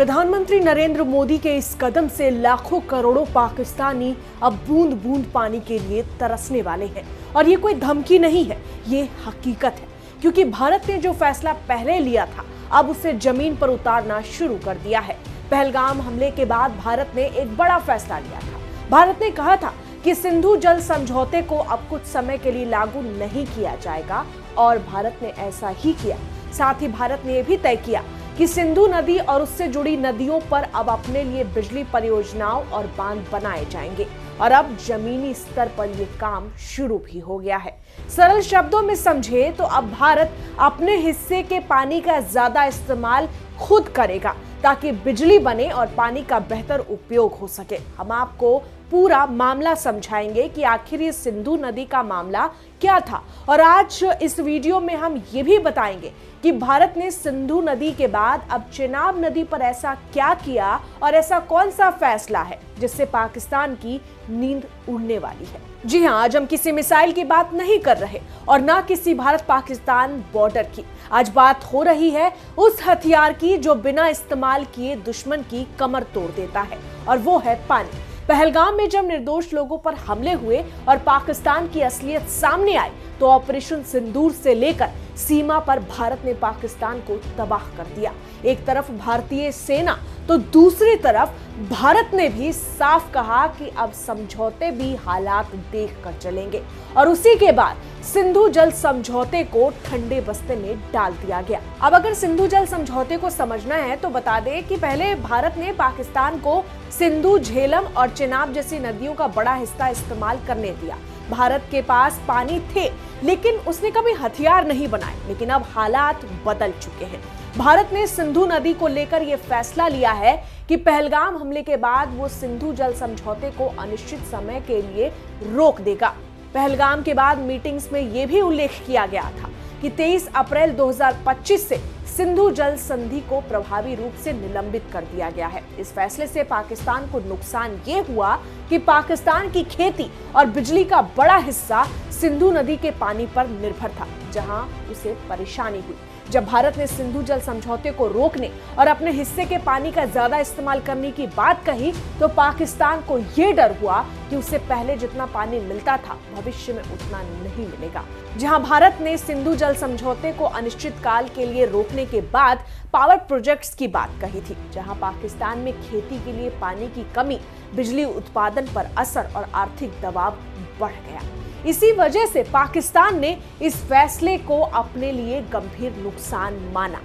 प्रधानमंत्री नरेंद्र मोदी के इस कदम से लाखों करोड़ों पाकिस्तानी अब बूंद बूंद पानी के लिए तरसने वाले हैं। और ये कोई धमकी नहीं है, ये हकीकत है, क्योंकि भारत ने जो फैसला पहले लिया था अब उसे जमीन पर उतारना शुरू कर दिया है। पहलगाम हमले के बाद भारत ने एक बड़ा फैसला लिया था। भारत ने कहा था कि सिंधु जल समझौते को अब कुछ समय के लिए लागू नहीं किया जाएगा, और भारत ने ऐसा ही किया। साथ ही भारत ने यह भी तय किया कि सिंधु नदी और उससे जुड़ी नदियों पर अब अपने लिए बिजली परियोजनाओं और बांध बनाए जाएंगे, और अब जमीनी स्तर पर यह काम शुरू भी हो गया है। सरल शब्दों में समझे तो अब भारत अपने हिस्से के पानी का ज्यादा इस्तेमाल खुद करेगा ताकि बिजली बने और पानी का बेहतर उपयोग हो सके। हम आपको पूरा मामला समझाएंगे कि आखिर ये सिंधु नदी का मामला क्या था, और आज इस वीडियो में हम ये भी बताएंगे कि भारत ने सिंधु नदी के बाद अब चेनाब नदी पर ऐसा क्या किया और ऐसा कौन सा फैसला है जिससे पाकिस्तान की नींद उड़ने वाली है। जी हाँ, आज हम किसी मिसाइल की बात नहीं कर रहे और ना किसी भारत पाकिस्तान बॉर्डर की। आज बात हो रही है उस हथियार की जो बिना इस्तेमाल किए दुश्मन की कमर तोड़ देता है, और वो है पानी। पहलगाम में जब निर्दोष लोगों पर हमले हुए और पाकिस्तान की असलियत सामने आई तो ऑपरेशन सिंदूर से लेकर सीमा पर भारत ने पाकिस्तान को तबाह कर दिया। एक तरफ भारतीय सेना तो दूसरी तरफ भारत ने भी साफ कहा कि अब समझौते भी हालात देखकर चलेंगे, और उसी के बाद सिंधु जल समझौते को ठंडे बस्ते में डाल दिया गया। अब अगर सिंधु जल समझौते को समझना है तो बता दें कि पहले भारत ने पाकिस्तान को सिंधु, झेलम और चेनाब जैसी नदियों का बड़ा हिस्सा इस्तेमाल करने दिया। भारत के पास पानी थे लेकिन उसने कभी हथियार नहीं बनाए। लेकिन अब हालात बदल चुके हैं। भारत ने सिंधु नदी को लेकर यह फैसला लिया है कि पहलगाम हमले के बाद वो सिंधु जल समझौते को अनिश्चित समय के लिए रोक देगा। पहलगाम के बाद मीटिंग्स में यह भी उल्लेख किया गया था कि 23 अप्रैल 2025 से सिंधु जल संधि को प्रभावी रूप से निलंबित कर दिया गया है। इस फैसले से पाकिस्तान को नुकसान ये हुआ कि पाकिस्तान की खेती और बिजली का बड़ा हिस्सा सिंधु नदी के पानी पर निर्भर था, जहां उसे परेशानी हुई। जब भारत ने सिंधु जल समझौते को रोकने और अपने हिस्से के पानी का ज्यादा इस्तेमाल करने की बात कही तो पाकिस्तान को यह डर हुआ कि उसे पहले जितना पानी मिलता था भविष्य में उतना नहीं मिलेगा। जहां भारत ने सिंधु जल समझौते को अनिश्चित काल के लिए रोकने के बाद पावर प्रोजेक्ट्स की बात कही थी, जहां पाकिस्तान में खेती के लिए पानी की कमी, बिजली उत्पादन पर असर और आर्थिक दबाव बढ़ गया। इसी वजह से पाकिस्तान ने इस फैसले को अपने लिए गंभीर नुकसान माना।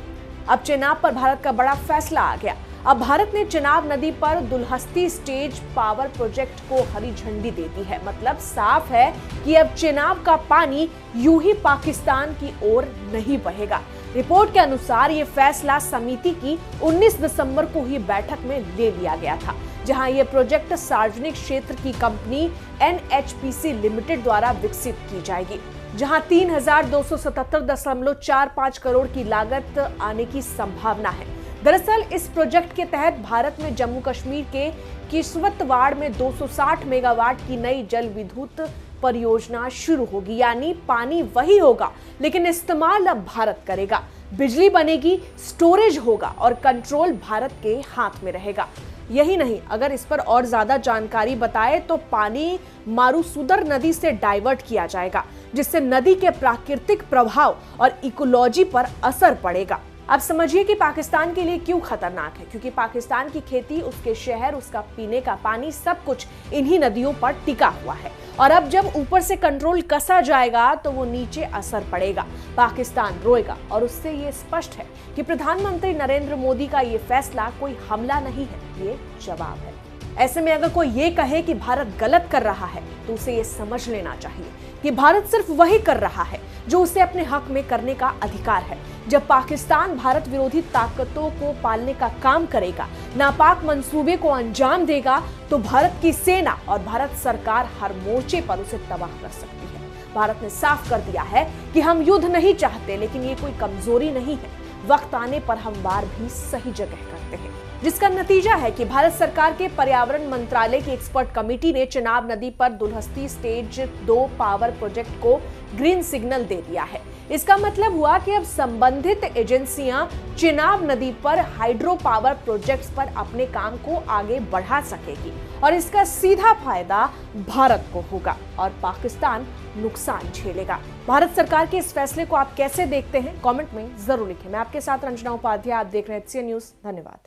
अब चेनाब पर भारत का बड़ा फैसला आ गया। अब भारत ने चेनाब नदी पर दुलहस्ती स्टेज पावर प्रोजेक्ट को हरी झंडी दे दी है। मतलब साफ है कि अब चेनाब का पानी यूं ही पाकिस्तान की ओर नहीं बहेगा। रिपोर्ट के अनुसार ये फैसला समिति की 19 दिसंबर को ही बैठक में ले लिया गया था, जहां ये प्रोजेक्ट सार्वजनिक क्षेत्र की कंपनी NHPC लिमिटेड द्वारा विकसित की जाएगी, जहां 3277.45 करोड़ की लागत आने की संभावना है। दरअसल इस प्रोजेक्ट के तहत भारत में जम्मू कश्मीर के किश्तवाड़ में 260 मेगावाट की नई जल विद्युत परियोजना शुरू होगी। यानी पानी वही होगा लेकिन इस्तेमाल अब भारत करेगा। बिजली बनेगी, स्टोरेज होगा और कंट्रोल भारत के हाथ में रहेगा। यही नहीं, अगर इस पर और ज्यादा जानकारी बताए तो पानी मारूसुदर नदी से डाइवर्ट किया जाएगा, जिससे नदी के प्राकृतिक प्रभाव और इकोलॉजी पर असर पड़ेगा। अब समझिए कि पाकिस्तान के लिए क्यों खतरनाक है, क्योंकि पाकिस्तान की खेती, उसके शहर, उसका पीने का पानी सब कुछ इन्हीं नदियों पर टिका हुआ है। और अब जब ऊपर से कंट्रोल कसा जाएगा तो वो नीचे असर पड़ेगा, पाकिस्तान रोएगा। और उससे ये स्पष्ट है कि प्रधानमंत्री नरेंद्र मोदी का ये फैसला कोई हमला नहीं है, ये जवाब है। ऐसे में अगर कोई ये कहे कि भारत गलत कर रहा है तो उसे ये समझ लेना चाहिए कि भारत सिर्फ वही कर रहा है जो उसे अपने हक में करने का अधिकार है। जब पाकिस्तान भारत विरोधी ताकतों को पालने का काम करेगा, नापाक मंसूबे को अंजाम देगा, तो भारत की सेना और भारत सरकार हर मोर्चे पर उसे तबाह कर सकती है। भारत ने साफ कर दिया है कि हम युद्ध नहीं चाहते, लेकिन ये कोई कमजोरी नहीं है। वक्त आने पर हम वार भी सही जगह करते हैं, जिसका नतीजा है कि भारत सरकार के पर्यावरण मंत्रालय की एक्सपर्ट कमेटी ने चिनाब नदी पर दुलहस्ती स्टेज 2 पावर प्रोजेक्ट को ग्रीन सिग्नल दे दिया है। इसका मतलब हुआ कि अब संबंधित एजेंसियां चिनाब नदी पर हाइड्रो पावर प्रोजेक्ट्स पर अपने काम को आगे बढ़ा सकेगी और इसका सीधा फायदा भारत को होगा और पाकिस्तान नुकसान झेलेगा। भारत सरकार के इस फैसले को आप कैसे देखते हैं, कमेंट में जरूर लिखें। मैं आपके साथ रंजना उपाध्याय, आप देख रहे हैं HCN न्यूज़। धन्यवाद।